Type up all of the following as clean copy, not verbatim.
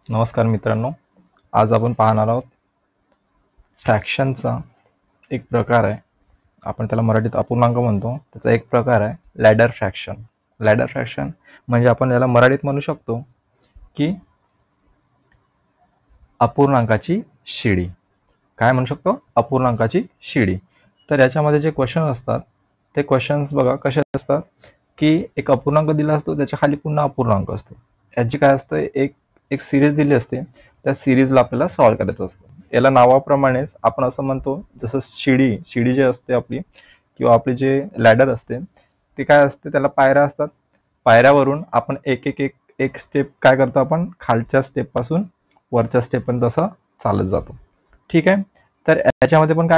नमस्कार मित्रांनो, आज आपण पाहणार आहोत फ्रॅक्शनचा एक प्रकार आहे. आपण त्याला मराठीत अपूर्णांक म्हणतो. त्याचा एक प्रकार आहे लॅडर फ्रॅक्शन. लॅडर फ्रॅक्शन म्हणजे आपण याला मराठीत म्हणू शकतो की अपूर्णांकाची शिडी. काय म्हणू शकतो? अपूर्णांकाची शिडी. तर याच्यामध्ये जे क्वेश्चन असतात ते क्वेश्चन्स बघा कसे असतात की एक अपूर्णांक दिला असतो, त्याच्या खाली पुन्हा अपूर्णांक असतो. याची काय असतं, एक सिरीज दिली असते, त्या सिरीजला आपल्याला सॉल्व्ह करायचं असतं. याला नावाप्रमाणेच आपण असं म्हणतो, जसं शिडी जे असते आपली किंवा आपली जे लॅडर असते ते काय असते, त्याला पायऱ्या असतात. पायऱ्यावरून आपण एक एक एक एक स्टेप काय करतो, आपण खालच्या स्टेपपासून वरच्या स्टेपपर्यंत असं चालत जातो. ठीक आहे. तर याच्यामध्ये पण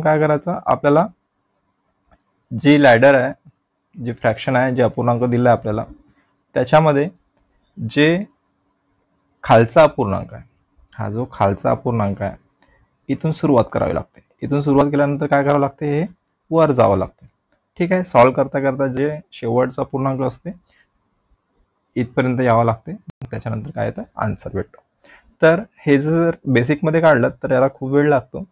काय करायचं, आपल्याला जी लॅडर आहे, जी फ्रॅक्शन आहे, जे अपूर्णांक दिला आहे आपल्याला, त्याच्यामध्ये जे खालचा अपूर्णांक आहे, हा जो खालचा अपूर्णांक आहे, इथून सुरुवात करावी लागते. इथून सुरुवात केल्यानंतर काय करावं लागते, हे वर जावं लागते. ठीक आहे. सॉल्व्ह करता करता जे शेवटचा अपूर्णांक असते इथपर्यंत यावं लागते. त्याच्यानंतर काय येतं, आन्सर भेटतो. तर हे जर बेसिकमध्ये काढलं तर याला खूप वेळ लागतो,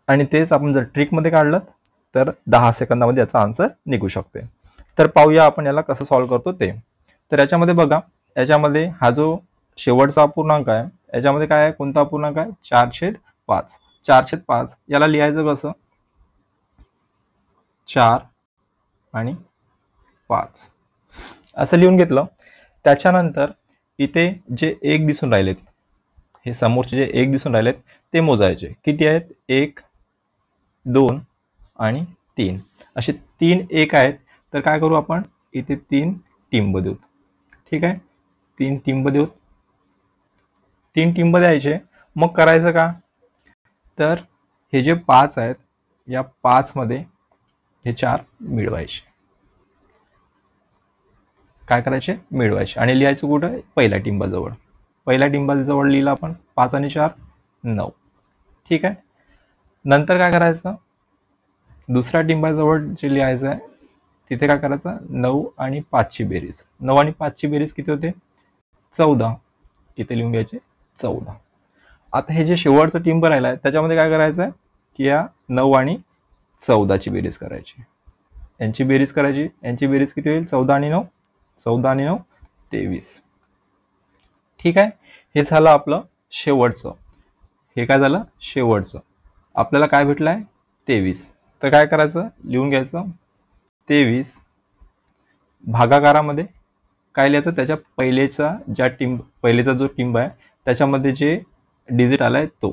आणि तेच आपण जर ट्रिकमध्ये काढलं तर 10 सेकंदामध्ये याचा आन्सर निघू शकते. तर पाहूया आपण याला कसं सॉल्व्ह करतो ते. तर याच्यामध्ये बघा, याच्यामध्ये हा जो शेवटचा अपूर्णांक आहे, याच्यामध्ये काय आहे, कोणता अपूर्णांक आहे, 4/5. 4/5 याला लिहायचं कसं, 4 आणि 5 असं लिहून घेतलं. त्याच्यानंतर इथे जे एक दिसून राहिलेत, हे समोरचे जे एक दिसून राहिलेत ते मोजायचे. किती आहेत, 1, 2 आणि 3 असे 3 एक आहेत. तर काय करू आपण, इथे 3 टिंब देऊ. ठीक आहे. 3 टिंब देऊ. 3 टिंब द्यायचे. मग करायचं का, तर हे जे 5 आहेत, या 5 मध्ये हे 4 मिळवायचे. काय करायचे, मिळवायचे. आणि लिहायचं कुठं, पहिल्या टिंबाजवळ. पहिल्या टिंबाजवळ लिहिलं आपण, 5 आणि 4 9. ठीक आहे. नंतर काय करायचं, दुसऱ्या टिंबाजवळ जे लिहायचं आहे तिथे काय करायचं, 9 आणि 5ची बेरीज. 9 आणि 5ची बेरीज किती होते, 14. इथे लिहून घ्यायचे 14. आता हे जे शेवटचं टिंब राहिलं आहे त्याच्यामध्ये काय करायचं आहे की या 9 आणि 14ची बेरीज करायची. यांची बेरीज करायची. यांची बेरीज किती होईल, 14 आणि 9, 14 आणि 9 23. ठीक आहे. हे झालं आपलं शेवटचं. हे काय झालं, शेवटचं. आपल्याला काय भेटलं आहे, 23. तर काय करायचं, लिहून घ्यायचं 23 भागाकारामध्ये काय लिहायचं, त्याच्या पहिलेचा जो टिंब आहे त्याच्यामध्ये जे डिजिट आलाय तो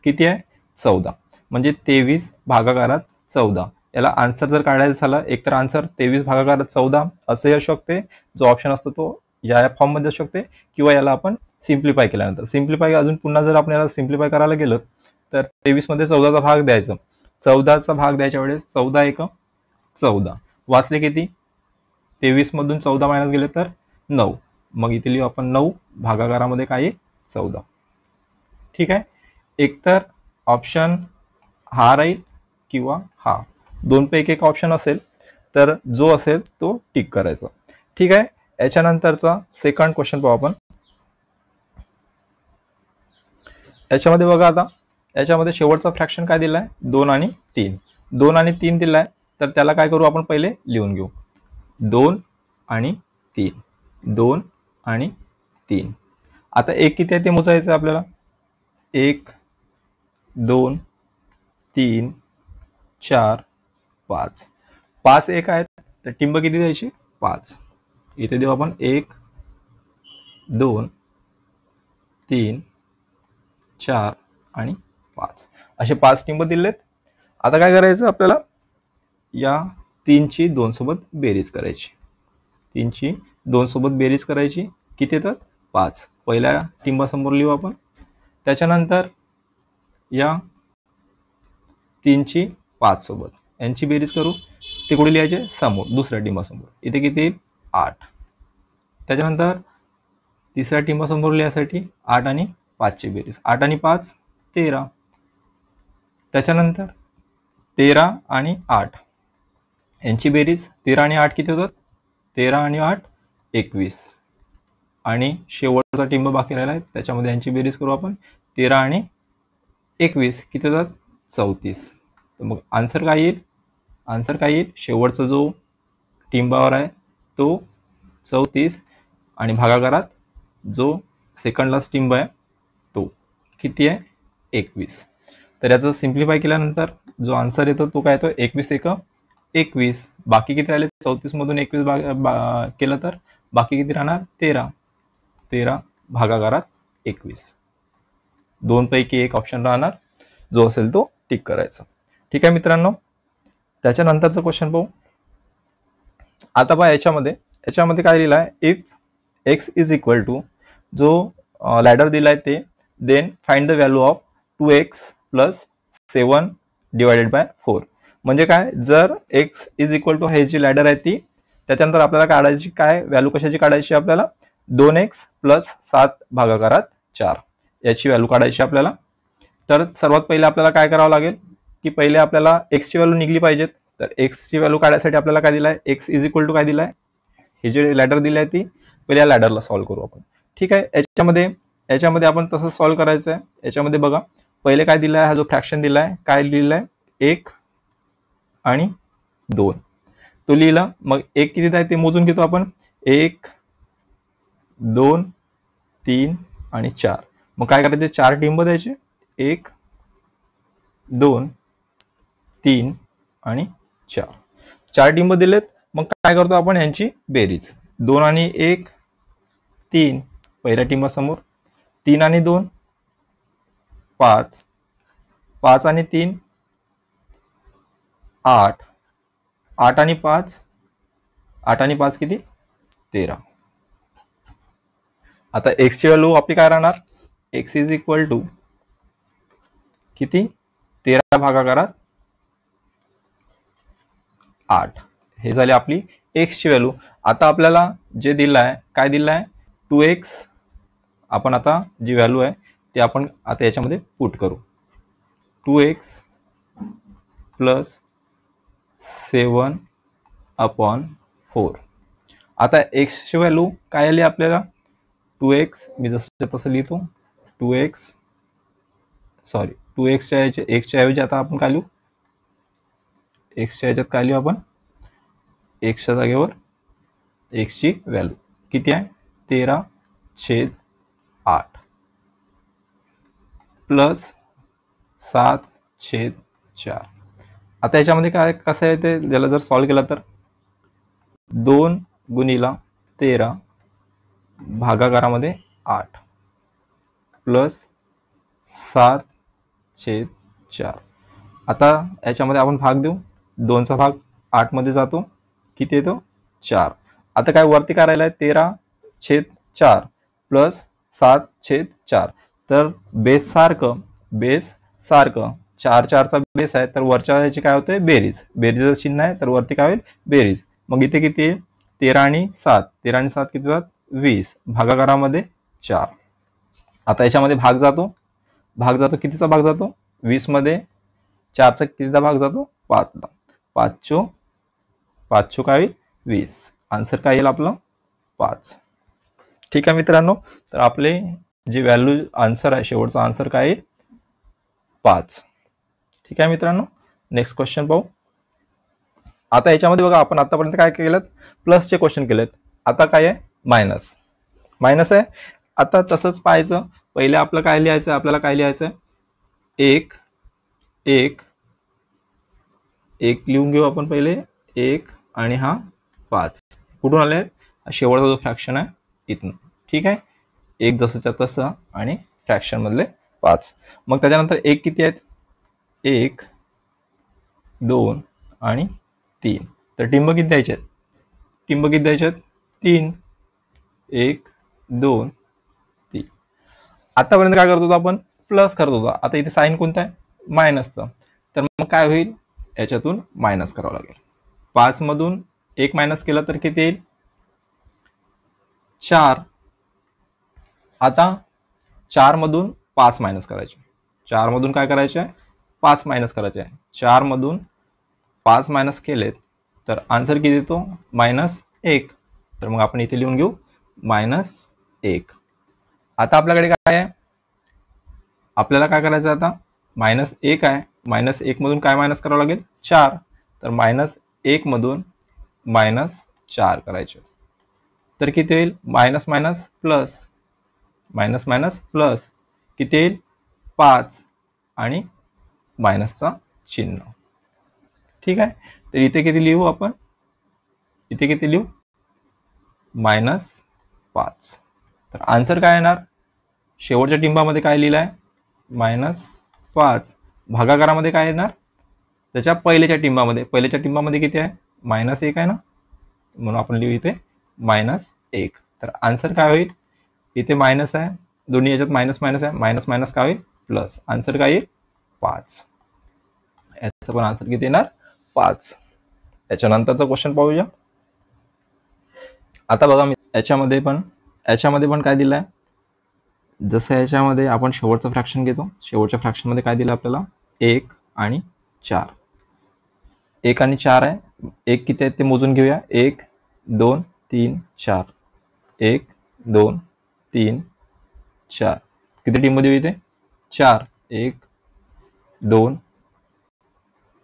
किती आहे, 14. म्हणजे 23 भागाकारात 14. याला आन्सर जर काढायचं झालं, एकतर आन्सर 23 भागाकारात 14 असं येऊ शकते, जो ऑप्शन असतो तो या फॉर्ममध्ये असू शकते, किंवा याला आपण सिम्प्लिफाय केल्यानंतर, सिम्प्लिफाय अजून पुन्हा जर आपण याला सिम्प्लिफाय करायला गेलो तर 23 मध्ये 14चा भाग द्यायचा. 14चा भाग द्यायच्या वेळेस 14 एक 14 वाचले किती, 23 मधून 14 मायनस गेले तर 9. मग इथे लिहू आपण 9 भागाकारामध्ये काय आहे, 14. ठीक आहे. एकतर ऑप्शन हा राहील किंवा हा, दोनपैकी एक ऑप्शन असेल, तर जो असेल तो टिक करायचा. ठीक आहे. याच्यानंतरचा सेकंड क्वेश्चन पाहू आपण. याच्यामध्ये बघा, आता याच्यामध्ये शेवटचा फ्रॅक्शन काय दिलाय, 2 आणि 3. 2 आणि 3 दिलाय, तर त्याला काय करू, आपण पहिले लिहून घेऊ. 2 आणि 3, 2 आणि 3. आता एक किती आहे ते मोजायचं आपल्याला. 1, 2, 3, 4, 5. 5 एक आहेत, तर टिंब किती द्यायची, 5. इथे देऊ आपण 1, 2, 3, 4 आणि 5 असे 5 टिंब दिलेत. आता काय करायचं, आपल्याला या 3ची 2 सोबत बेरीज करायची. 3ची 2 सोबत बेरीज करायची. किती येतात, 5. पहिल्या टिंबासमोर लिहू आपण. त्याच्यानंतर या 3ची 5 सोबत यांची बेरीज करू. ते कुठे लिहायचे, समोर दुसऱ्या टिंबासमोर. इथे किती येईल, 8. त्याच्यानंतर तिसऱ्या टिंबासमोर लिहायसाठी 8 आणि 5ची बेरीज. 8 आणि 5 13. त्याच्यानंतर 13 आणि 8 यांची बेरीज. 13 आणि 8 किती होतात, 13 आणि 8 21. आणि शेवटचा टिंब बाकी राहिला आहे, त्याच्यामध्ये यांची बेरीज करू आपण. 13 आणि 21 किती होतात? 34. तर मग आन्सर काय येईल? आन्सर काय येईल? शेवटचा जो टिंबावर आहे तो 34 आणि भागाकारात जो सेकंड लास्ट टिंब आहे तो किती आहे? 21. तर याचं सिम्प्लिफाय केल्यानंतर जो आन्सर येतो तो काय येतो? 21 एक 21. बाकी किती राहिले? 34 मधून 21 केलं तर बाकी किती राहणार? 13. 13 भागाकारात 21. दोनपैकी एक ऑप्शन राहणार, जो असेल तो टिक करायचा. ठीक आहे मित्रांनो. त्याच्यानंतरचं क्वेश्चन पाहू. आता पहा याच्यामध्ये काय लिहिलं आहे? If x is equal to जो लॅडर दिलाय ते, then find the value of 2x plus 7 divided by 4. म्हणजे काय? जर एक्स इज इक्वल टू हे जी लॅडर आहे ती, त्याच्यानंतर आपल्याला काढायची काय व्हॅल्यू? कशाची काढायची आपल्याला? 2x प्लस 7 भागाकारात 4 याची व्हॅल्यू काढायची आपल्याला. तर सर्वात पहिले आपल्याला काय करावं लागेल की पहिले आपल्याला एक्सची व्हॅल्यू निघली पाहिजेत. तर एक्सची व्हॅल्यू काढायसाठी आपल्याला काय दिलाय? एक्स इज इक्वल टू काय दिलाय? हे जे लॅडर दिली आहे ती पहिले या लॅडरला सॉल्व्ह करू आपण. ठीक आहे. याच्यामध्ये आपण तसं सॉल्व्ह करायचं आहे. याच्यामध्ये बघा पहिले काय दिलाय? हा जो फ्रॅक्शन दिलाय काय लिहिलाय? 1 आणि 2 तो लिहिला. मग 1 किती आहे ते मोजून घेतो आपण. 1 2 3 आणि 4. मग काय करायचे? 4 टिंब द्यायचे. 1 2 3 आणि 4. 4 टिंब दिलेत. मग काय करतो आपण? यांची बेरीज. 2 आणि 1 3 पहिल्या टिंबासमोर. 3 आणि 2 5. 5 आणि 3 8. 8 आणि 5 8 आणि 5 किती? 13. आता एक्सची व्हॅल्यू आपली काय राहणार? एक्स इज इक्वल टू किती? 13 भागाकारात 8. हे झाली आपली एक्सची व्हॅल्यू. आता आपल्याला जे दिलं आहे काय दिलं आहे? 2x. आपण आता जी व्हॅल्यू आहे ती आपण आता याच्यामध्ये पुट करू. 2x plus 7/4. आता एक्सची व्हॅल्यू काय आली आपल्याला? 2x. मी जसं तसं लिहितो. 2x एक्सच्या ऐवजी आता आपण काय लिहू? एक्सच्या ह्याच्यात काय लिहू आपण? एक्सच्या जागेवर एक्सची व्हॅल्यू किती आहे? 13/8 प्लस 7/4. आता याच्यामध्ये काय कसं आहे ते ज्याला जर सॉल्व्ह केला तर 2 गुणिला 13 भागाकारामध्ये 8 प्लस 7/4. आता याच्यामध्ये आपण भाग देऊ. 2चा भाग 8 मध्ये जातो. किती येतो? 4. आता काय वरती काय राहिलं आहे? 13/4 प्लस 7/4. तर बेस सारखं 4चा बेस आहे तर वरच्या याची काय होते? बेरीज. बेरीजचं चिन्ह आहे तर वरती काय होईल? बेरीज. मग इथे किती आहे? 13 आणि 7 किती होतात? 20 भागाकारामध्ये 4. आता याच्यामध्ये भाग जातो. कितीचा भाग जातो? 20 मध्ये 4चा कितीचा भाग जातो? 5ला. 5 काय होईल? 20. आन्सर काय येईल आपलं? 5. ठीक आहे मित्रांनो. तर आपले जे व्हॅल्यू आन्सर आहे शेवटचा आन्सर काय येईल? 5. ठीक आहे मित्रांनो. नेक्स्ट क्वेश्चन पाहू. आता याच्यामध्ये बघा आपण आतापर्यंत काय केलेत? प्लसचे क्वेश्चन केलेत. आता काय आहे? मायनस आहे. आता तसंच पाहायचं. पहिले आपलं काय लिहायचं? आपल्याला काय लिहायचं? 1 लिहून घेऊ आपण पहिले. 1 आणि हा 5 कुठून आले? शेवटचा जो फ्रॅक्शन आहे इथून. ठीक आहे. 1 जसंच्या तसं आणि फ्रॅक्शन मधले 5. मग त्याच्यानंतर 1 किती आहेत? 1 2 आणि 3. तर टिंब किती द्यायचे आहेत? 3. 1 2 3. आतापर्यंत काय करत होतो आपण? प्लस करत होतो. आता इथे साईन कोणता आहे? मायनसचा. तर मग काय होईल? याच्यातून मायनस करावं लागेल. 5 मधून 1 मायनस केलं तर किती येईल? 4. आता 4 मधून 5 मायनस करायचे. 4 मधून काय करायचे? 5 मायनस करायचे. 4 मधून 5 मायनस केलेत तर आन्सर किती येतो? -1. तर मग आपण इथे लिहून घेऊ -1. 1. आता आपल्याकडे काय आहे, आपल्याला काय करायचं आता, -1 आहे, -1 मधून काय मायनस करावं लागेल, 4. तर -1 मधून -4 करायचे, तर किती होईल, minus minus plus, minus minus plus किती येईल, 5 आणि मायनसचा चिन्ह. ठीक आहे, तर इथे किती लिहू आपण, इथे किती लिहू, -5. तर आन्सर काय येणार, शेवटच्या टिंबामध्ये काय लिहिलं आहे, -5. भागाकारामध्ये काय येणार, त्याच्या पहिल्याच्या टिंबामध्ये किती आहे, -1 आहे ना, म्हणून आपण लिहू इथे -1. तर आन्सर काय होईल, इथे मायनस आहे, दोन्ही याच्यात मायनस मायनस आहे, मायनस मायनस काय होईल, प्लस. आन्सर काय येईल, 5. याचं पण आन्सर किती येणार, 5. याच्यानंतरचा क्वेश्चन पाहूया. आता बघा मी याच्यामध्ये पण काय दिलं आहे, जसं याच्यामध्ये आपण शेवटचं फ्रॅक्शन घेतो, शेवटच्या फ्रॅक्शनमध्ये काय दिलं आपल्याला, 1 आणि 4. 1 आणि 4 आहे, 1 किती आहेत ते मोजून घेऊया, 1 2 3 4, 1 2 3 4. किती टीममध्ये इथे, 4, 1 2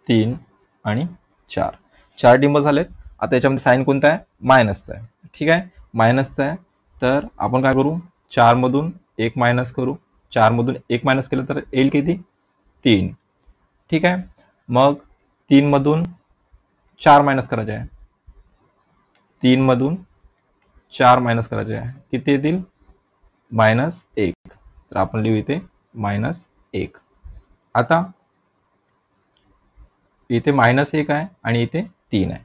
3 आणि 4. 4 टिंब झालेत. आता याच्यामध्ये साईन कोणता आहे, मायनसचा आहे. ठीक आहे, मायनसचा आहे, तर आपण काय करू, 4 मधून 1 मायनस करू. 4 मधून 1 मायनस केलं तर येईल किती, 3. ठीक आहे, मग 3 मधून 4 मायनस करायचे आहे, 3 मधून 4 मायनस करायचे आहे, किती येतील, -1. तर आपण लिहू इथे -1. आता इथे -1 आहे आणि इथे 3 आहे,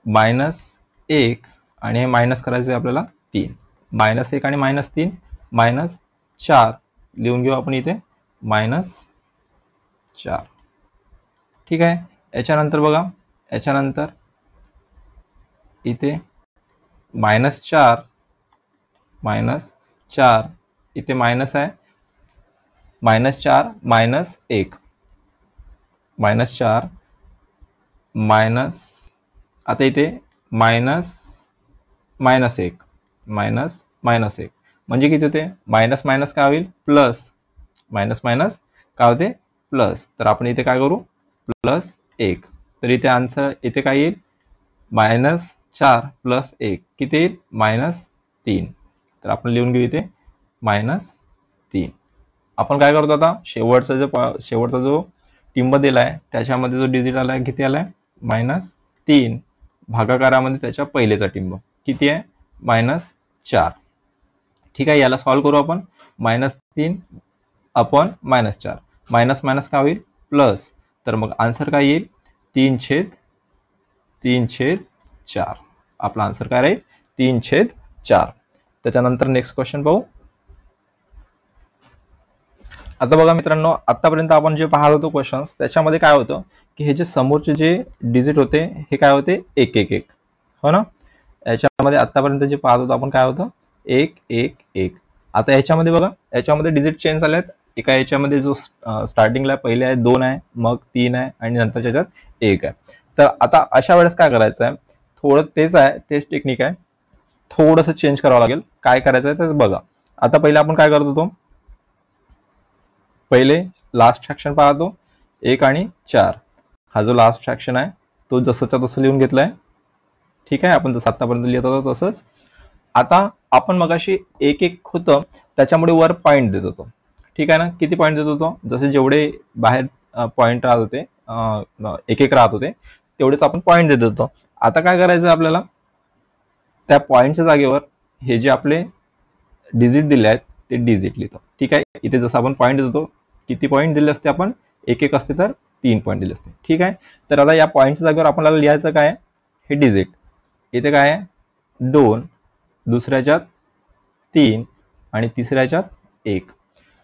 -1 आणि हे मायनस करायचं आहे आपल्याला 3, -1 आणि -3 -4 लिहून घेऊ आपण इथे -4. ठीक आहे, याच्यानंतर बघा, याच्यानंतर इथे -4 इथे मायनस आहे, -4 -1 -4 मायनस, आता इथे -1 म्हणजे किती होते, मायनस मायनस काय होईल, प्लस, मायनस मायनस काय होते, प्लस. तर आपण इथे काय करू, +1. तर इथे आन्सर इथे काय येईल, -4 + 1 किती येईल, -3. तर आपण लिहून घेऊ इथे -3. आपण काय करतो आता, शेवटचा जो टिंब दिलाय त्याच्यामध्ये जो डिजिट आलाय किती आलाय, -3. भागाकारामध्ये त्याच्या पहिलेचा टिंब किती आहे, -4. ठीक आहे, याला सॉल्व्ह करू आपण, -3 अपॉन -4, मायनस मायनस काय होईल, प्लस. तर मग आन्सर काय येईल, 3/4. आपला आन्सर काय राहील, 3/4. त्याच्यानंतर नेक्स्ट क्वेश्चन पाहू. आता बघा मित्रांनो, आतापर्यंत आपण जे पाहत होतो क्वेश्चन्स, त्याच्यामध्ये काय होतं की हे जे समोरचे जे डिजिट होते हे काय होते, 1 1 1, हो ना. याच्यामध्ये आतापर्यंत जे पाहत होतो आपण काय होतं, 1 1 1. आता याच्यामध्ये बघा, याच्यामध्ये डिजिट चेंज झालेत. एका याच्यामध्ये जो स्टार्टिंगला पहिले आहे 2 आहे, मग 3 आहे आणि नंतर त्याच्यात 1 आहे. तर आता अशा वेळेस काय करायचं आहे, थोडं तेच टेक्निक आहे, थोडंसं चेंज करावं लागेल. काय करायचं आहे तर बघा, आता पहिले आपण काय करत होतो, पहिले लास्ट फ्रॅक्शन पाहतो, 1 आणि 4. हा जो लास्ट फ्रॅक्शन आहे तो जसंच्या तसं लिहून घेतलाय. ठीक आहे, आपण जसं आतापर्यंत लिहित होतो तसंच. आता आपण मगाशी 1 1 होतं त्याच्यामुळे वर पॉईंट देत होतो. ठीक आहे ना, किती पॉईंट देत होतो, जसे जेवढे बाहेर पॉईंट राहत होते, 1 1 राहत होते, तेवढेच आपण पॉईंट देत होतो. आता काय करायचं आपल्याला, त्या पॉईंटच्या जागेवर हे जे आपले डिजिट दिले आहेत ते डिजिट लिहितो. ठीक आहे, इथे जसं आपण पॉईंट देत होतो, किती पॉईंट दिले असते आपण, 1 1 असते तर 3 पॉईंट दिले असते. ठीक आहे, तर आता या पॉईंटच्या जागेवर आपल्याला लिहायचं काय, हे डिजिट. इथे काय आहे, 2, दुसऱ्याच्यात 3 आणि तिसऱ्याच्यात 1.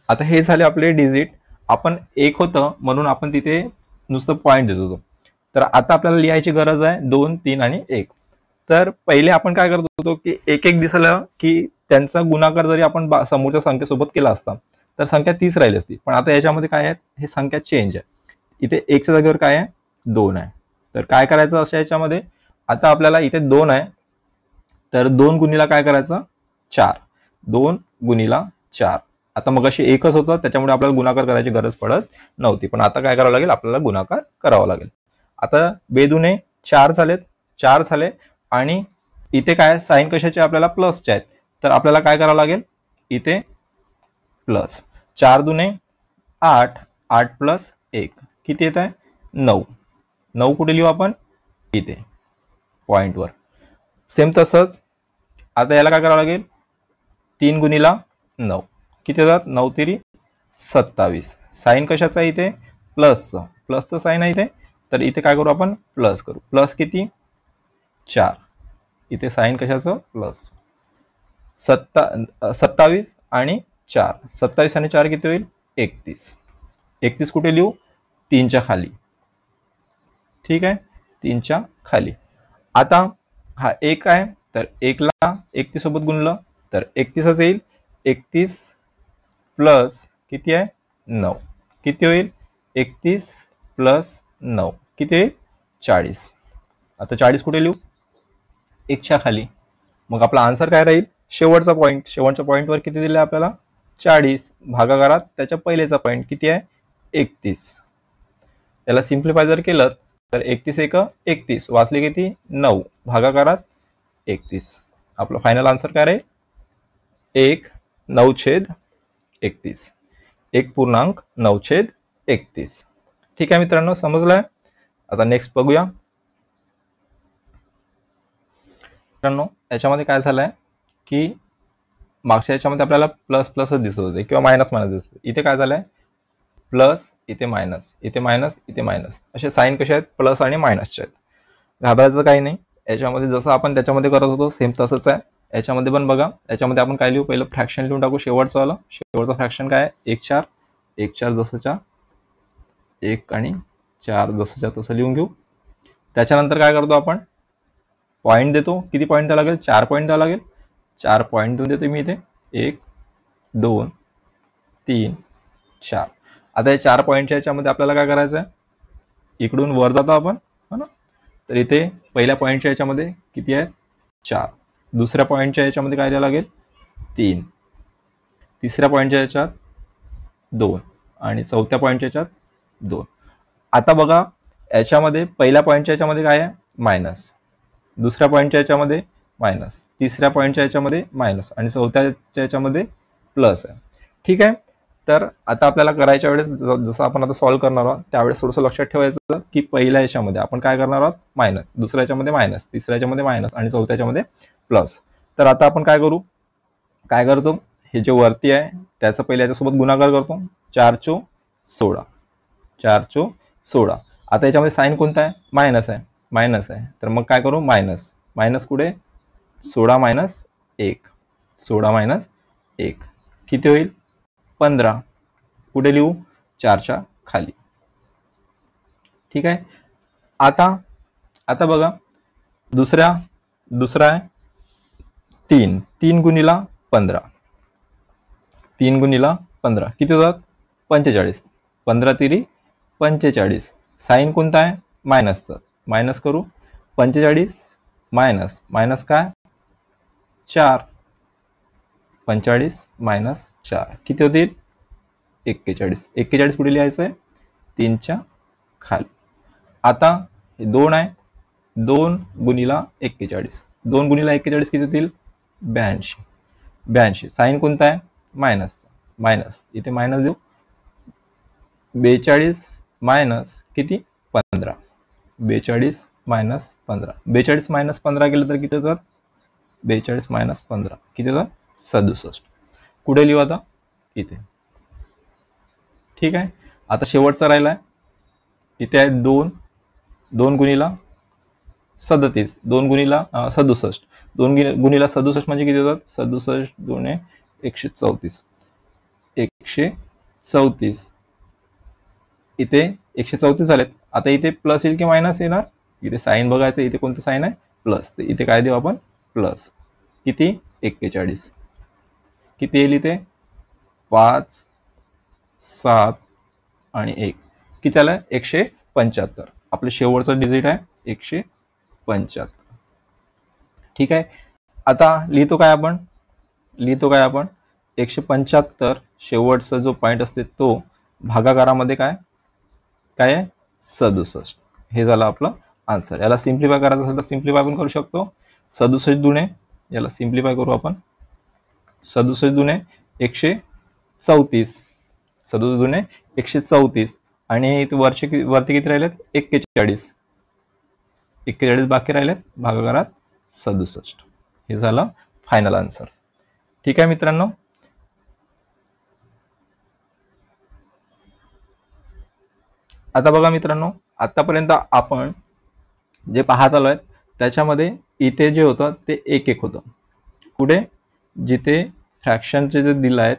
आता हे झाले आपले डिजिट. आपण 1 होतं म्हणून आपण तिथे नुसतं पॉईंट देत होतो. तर आता आपल्याला लिहायची गरज आहे 2 3 आणि 1. तर पहिले आपण काय करत होतो की 1 1 दिसलं की त्यांचा गुणाकार जरी आपण समोरच्या संख्येसोबत केला असता तर संख्या 30 राहिली असती. पण आता याच्यामध्ये काय आहे, हे संख्या चेंज आहे. इथे 1च्या जागेवर काय आहे, 2 आहे. तर काय करायचं अशा याच्यामध्ये, आता आपल्याला इथे 2 आहे तर 2 गुणीला काय करायचं, 4. 2 गुणिला 4. आता मग अशी एकच होतं, त्याच्यामुळे आपल्याला गुणाकार करायची गरज पडत नव्हती, पण आता काय करावं लागेल, आपल्याला गुणाकार करावा लागेल. आता 2 दुने 4 झालेत, 4 झाले, आणि इथे काय साईन कशाचे आपल्याला प्लसचे आहेत, तर आपल्याला काय करावं लागेल, इथे प्लस 4 दुने 8, 8 प्लस 1 किती येत आहे, 9. 9 कुठे लिहू आपण, इथे पॉईंटवर. सेम तसंच आता याला काय करावं लागेल, 3 गुणिला 9 किती येतात, 9 तिरी 27. साईन कशाचा आहे इथे, प्लसचं साईन आहे इथे, तर इथे काय करू आपण, प्लस करू. प्लस किती, 4. इथे साईन कशाचं, प्लस. 27 आणि 4, 27 आणि 4 किती होईल, 31. 31 कुठे लिहू, 3च्या खाली. ठीक आहे, 3च्या खाली. आता हा 1 आहे, तर 1 ला 31 सोबत गुणलं तर 31च येईल. 31 प्लस किती आहे, 9 किती होईल, 31 प्लस 9 किती होईल, 40. आता 40 कुठे लिहू, 1च्या खाली. मग आपला आन्सर काय राहील, शेवटचा पॉईंट. शेवटच्या पॉईंटवर किती दिले आपल्याला, 40. भागाकारात त्याच्या पहिलेचा पॉईंट किती आहे, 31. याला सिम्प्लिफाय जर केलं तर 31 एक 31, वाचले किती, 9. भागाकारात 31. आपला फायनल आन्सर काय राहील, 1/9/31. 1.9/31. ठीक आहे मित्रांनो, समजलंय. आता नेक्स्ट बघूया मित्रांनो. याच्यामध्ये काय झालंय की मागच्या याच्यामध्ये आपल्याला प्लस प्लसच दिसत होते किंवा मायनस मायनस दिसत होते. इथे काय झालंय, प्लस, इथे मायनस, इथे मायनस, इथे मायनस, असे साईन कसे आहेत, प्लस आणि मायनसचे आहेत. घाबरायचं काही नाही. याच्यामध्ये जसं आपण त्याच्यामध्ये करत होतो सेम तसंच आहे. याच्यामध्ये पण बघा, याच्यामध्ये आपण काय लिहू, पहिलं फ्रॅक्शन लिहून टाकू. शेवटचं फ्रॅक्शन काय आहे, 1/4. 1/4 जसंच्या 1 आणि 4 जसंच्या तसं लिहून घेऊ. त्याच्यानंतर काय करतो आपण, पॉईंट देतो. किती पॉईंट द्यावं लागेल, 4 पॉईंट द्यावं लागेल. 4 पॉईंट देऊन देतो मी इथे, 1 2 3 4. आता या 4 पॉईंटच्या याच्यामध्ये आपल्याला काय करायचं आहे, इकडून वर जातो आपण, हो ना. तर इथे पहिल्या पॉईंटच्या याच्यामध्ये किती आहे, 4. दुसऱ्या पॉईंटच्या याच्यामध्ये काय द्यावं लागेल, 3. तिसऱ्या पॉईंटच्या याच्यात 2 आणि चौथ्या पॉईंटच्या याच्यात 2. आता बघा, याच्यामध्ये पहिल्या पॉईंटच्या याच्यामध्ये काय आहे, मायनस. दुसऱ्या पॉईंटच्या याच्यामध्ये मायनस, तिसऱ्या पॉईंटच्या याच्यामध्ये मायनस, आणि चौथ्याच्या याच्यामध्ये प्लस आहे. ठीक आहे. तर आता आपल्याला करायच्या वेळेस जसं आपण आता सॉल्व्ह करणार आहोत त्यावेळेस थोडंसं लक्षात ठेवायचं की पहिल्या याच्यामध्ये आपण काय करणार आहोत, मायनस. दुसऱ्या याच्यामध्ये मायनस, तिसऱ्या याच्यामध्ये मायनस, आणि चौथ्या याच्यामध्ये प्लस. तर आता आपण काय करतो, हे जे वरती आहे त्याचं पहिल्या याच्यासोबत गुणाकार करतो. 4 चो 16, 4 चो 16. आता याच्यामध्ये साईन कोणता आहे, मायनस आहे. तर मग काय करू, मायनस कुठे, 16 मायनस 1, 16 मायनस 1 किती होईल, 15. कुठे लिहू, 4च्या खाली. ठीक आहे. आता बघा, दुसरा आहे 3 गुणिला 15. 3 गुणिला 15 किती होतात, 45. 15 तिरी 45. साईन कोणता आहे, मायनसचा. मायनस करू. 45 मायनस काय, 4. 45 मायनस 4 किती होतील, 41. 41 कुठे लिहायचं आहे, 3च्या खाली. आता हे 2 आहे, 2 गुणिला 41. 2 गुणिला 41 किती होतील, 82. साईन कोणता आहे, मायनस. इथे मायनस देऊ. 42 मायनस किती, 15. 42 मायनस 15. 42 मायनस 15 केलं तर किती होतात, 42 मायनस 15 किती होतात, 67. कुठे लिहू आता, इथे. ठीक आहे. आता शेवटचा राहिला आहे, इथे आहे 2 गुणिला 37, 2 गुणिला 67. 2 गुणिला 67 म्हणजे किती होतात, 67 2 134. 134 इथे 134 झालेत. आता इथे प्लस येईल की मायनस येणार, इथे साईन बघायचं, इथे कोणतं साईन आहे, प्लस. तर इथे काय देऊ आपण, प्लस. किती, 41. किती येईल इथे, 5 7 आणि 1 किती आलं, 175. आपलं शेवटचं डिजिट आहे 175. ठीक आहे. आता लिहितो काय आपण, लिहितो काय आपण 175 शेवटचा जो पॉईंट असते तो भागाकारामध्ये काय काय आहे 67. हे झालं आपलं आन्सर. याला सिम्प्लिफाय करायचं असेल तर सिम्प्लिफाय पण करू शकतो. 67 दुणे याला सिम्प्लिफाय करू आपण. 67 दुणे 134, 67 दुणे 134 आणि वरती किती राहिलेत 41. 41 बाकी राहिलेत भागाकारात 67. हे झालं फायनल आन्सर. ठीक आहे मित्रांनो. आता बघा मित्रांनो, आतापर्यंत आपण जे पाहत आलो आहेत त्याच्यामध्ये इथे जे होतं ते एक एक होतं. पुढे जिथे फ्रॅक्शनचे जे दिलं आहेत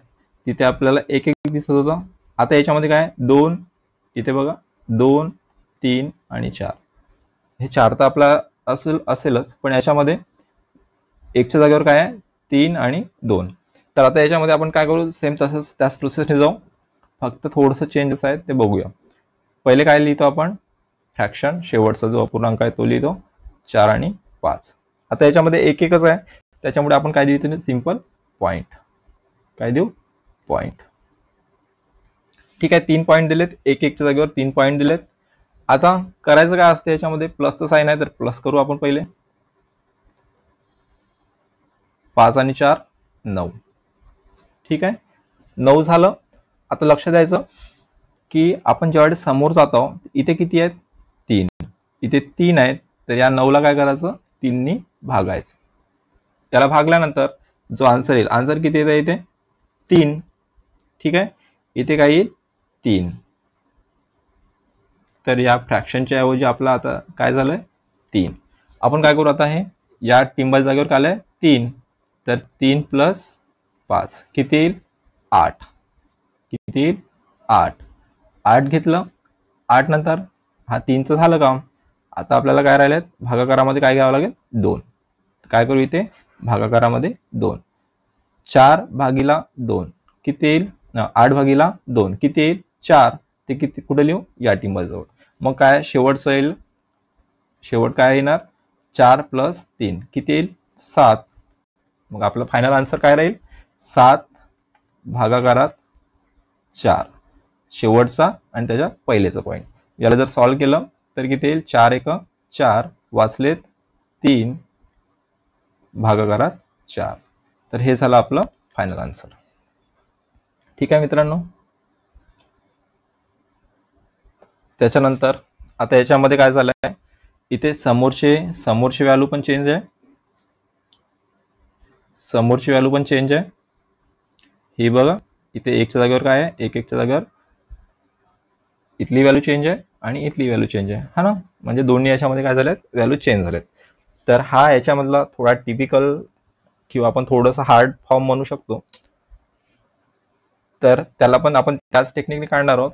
तिथे आपल्याला एक एक दिसत होतं. आता याच्यामध्ये काय 2, इथे बघा 2, 3 आणि 4. हे 4 तर आपला असेलच, पण याच्यामध्ये एकच्या जागेवर काय आहे 3 आणि 2. तर आता याच्यामध्ये आपण काय करू, सेम तसंच त्याच प्रोसेसने जाऊ, फक्त थोडंसं चेंजेस आहेत ते बघूया. पहिले काय लिहितो आपण, फ्रॅक्शन शेवटचा जो अपूर्णांक आहे तो लिहितो 4 आणि 5. आता याच्यामध्ये एक एकच आहे त्याच्यामुळे आपण काय देतो, सिंपल पॉईंट. काय देऊ, पॉईंट. ठीक आहे, 3 पॉईंट दिलेत, एक एकच्या जागेवर 3 पॉईंट दिलेत. आता करायचं काय असते याच्यामध्ये, प्लसचं साईन आहे तर प्लस करू आपण पहिले. 5 आणि 4 9. ठीक आहे, 9 झालं. आता लक्ष द्यायचं की आपण ज्यावेळेस समोर जातो इथे किती आहेत 3, इथे 3 आहेत, तर या 9ला काय करायचं 3नी भागायचं. त्याला भागल्यानंतर जो आन्सर येईल, आन्सर किती येतं इथे 3. ठीक आहे, इथे काय येईल 3. तर या फ्रॅक्शनच्या ऐवजी आपला आता काय झालंय 3. आपण काय करू आता, हे या टिंबाच्या जागेवर काय आलंय 3, तर 3 + 5 किती येईल 8. किती येईल 8. 8 घेतलं, 8 नंतर हा 3चं झालं काम. आता आपल्याला काय राहिलेत, भागाकारामध्ये काय घ्यावं लागेल 2. काय करू इथे भागाकारामध्ये 2. 4 भागिला 2 किती येईल, 8 भागिला 2 किती येईल 4. ते किती कुठे लिहू, या टिंबाजवळ. मग काय शेवटचं येईल, शेवट काय येणार 4 + 3 किती येईल 7. मग आपलं फायनल आन्सर काय राहील 7 भागाकारात 4, शेवटचा आणि त्याच्या पहिलेचा पॉईंट. याला जर सॉल्व्ह केलं तर किती येईल 4 1 4 वाचलेत 3 भागाकारात 4. तर हे झालं आपलं फायनल आन्सर. ठीक आहे मित्रांनो. त्याच्यानंतर आता याच्यामध्ये काय झालंय, इथे समोरची व्हॅल्यू पण चेंज आहे, समोरची व्हॅल्यू पण चेंज आहे. ही बघा इथे एकच्या जागेवर काय आहे, एकच्या जागेवर इथली व्हॅल्यू चेंज आहे आणि इथली व्हॅल्यू चेंज आहे, हा ना. म्हणजे दोन्ही याच्यामध्ये काय झालेत, व्हॅल्यू चेंज झालेत. तर हा याच्यामधला थोडा टिपिकल किंवा आपण थोडंसं हार्ड फॉर्म म्हणू शकतो. तर त्याला पण आपण त्याच टेक्निकने काढणार आहोत.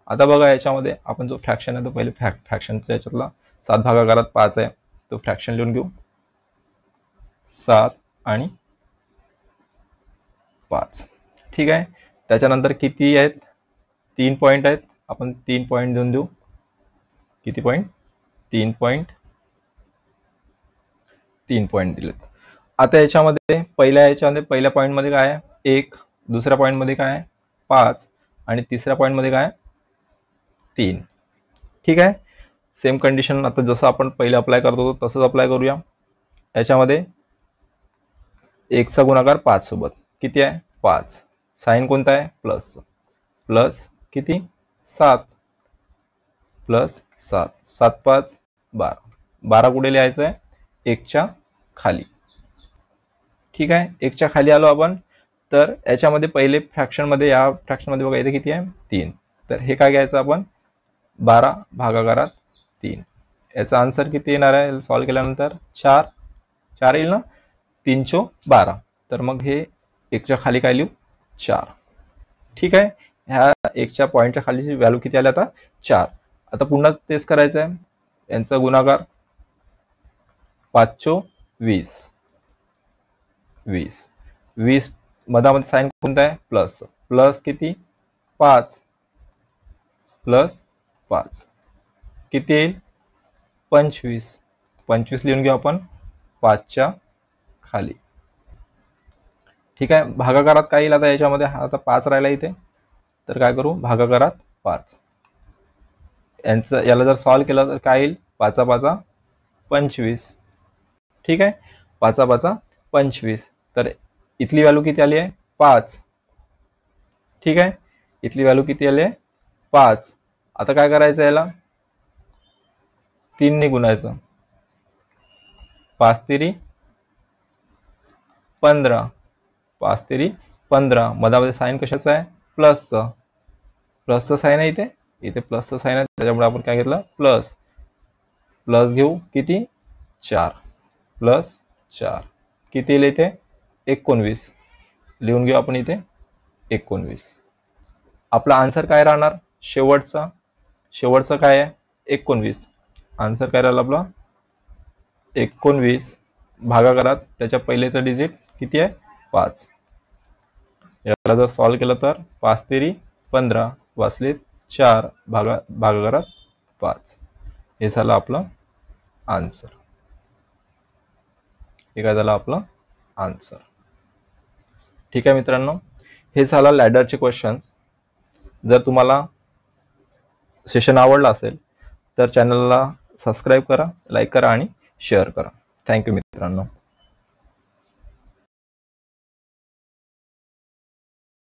आता बघा याच्यामध्ये आपण जो फ्रॅक्शन आहे तो पहिले फ्रॅक्शनचा याच्यातला 7 भागाकारात 5 आहे तो फ्रॅक्शन लिहून घेऊ. 7 आणि 5. ठीक आहे, त्याच्यानंतर किती आहेत 3 पॉईंट आहेत, आपण 3 पॉईंट देऊन देऊ. किती पॉईंट 3 पॉईंट, 3 पॉईंट दिलेत. आता याच्यामध्ये पहिल्या पॉईंटमध्ये काय आहे 1, दुसऱ्या पॉईंटमध्ये काय आहे 5 आणि तिसऱ्या पॉईंटमध्ये काय 3. ठीक आहे, सेम कंडिशन आता जसं आपण पहिले अप्लाय करतो तसंच अप्लाय करूया. याच्यामध्ये 1 चा गुणाकार 5 सोबत किती आहे 5, साइन कोणता आहे प्लसचं, प्लस किती 7 प्लस 7, 7 5 12. 12 कुठे लिहायचं आहे 1च्या खाली. ठीक आहे, 1च्या खाली आलो आपण. तर याच्यामध्ये पहिले फ्रॅक्शनमध्ये, या फ्रॅक्शनमध्ये बघा इथे किती आहे 3. तर हे काय घ्यायचं आपण 12 भागाकारात 3. याचा आन्सर किती येणार आहे सॉल्व्ह केल्यानंतर 4. 4 येईल ना, 3 चो 12. तर मग हे 1च्या खाली काय लिहू 4. ठीक आहे, ह्या 1च्या पॉईंटच्या खालीची व्हॅल्यू किती आली आता 4. आता पुन्हा तेच करायचं आहे, यांचा गुणाकार 5 चो 20. 20 20 मधामध्ये साइन कोणता आहे प्लस, प्लस किती 5 प्लस 5 किती येईल 25. 25 लिहून घेऊ आपण 5च्या खाली. ठीक आहे. भागाकारात काय येईल आता याच्यामध्ये, आता 5 राहिला इथे, तर काय करू, भागाकारात 5 यांचं, याला जर सॉल्व्ह केलं तर काय येईल, 5 5 25. ठीक आहे, 5 5 25. तर इथली व्हॅल्यू किती आली आहे, 5. ठीक आहे, इथली व्हॅल्यू किती आली आहे, 5. आता काय करायचं, याला 3 ने गुणायचं, 5 तेरी 15, 5 तेरी 15. मधामध्ये साईन कशाचं आहे, प्लसचं, प्लसचं साईन आहे इथे, इथे प्लसचं साईन आहे, त्याच्यामुळे आपण काय घेतलं, प्लस. प्लस घेऊ किती, 4, प्लस 4 किती येईल इथे, 19. लिहून घेऊ आपण इथे 19. आपला आन्सर काय राहणार, शेवटचा काय आहे, 19. आन्सर काय राहिला आपला 19. भागाकारात त्याच्या पहिलेचं डिजिट किती आहे, 5. याला जर सॉल्व्ह केलं तर 5 तेरी 15 वाचले 4, भागाकारात 5. हे झालं आपलं आन्सर. हे काय झालं आपलं आन्सर. ठीक आहे मित्रांनो, हे झालं लॅडरचे क्वेश्चन्स. जर तुम्हाला सेशन आवडला असेल तर चॅनलला सबस्क्राईब करा, लाईक करा आणि शेअर करा. थँक्यू मित्रांनो.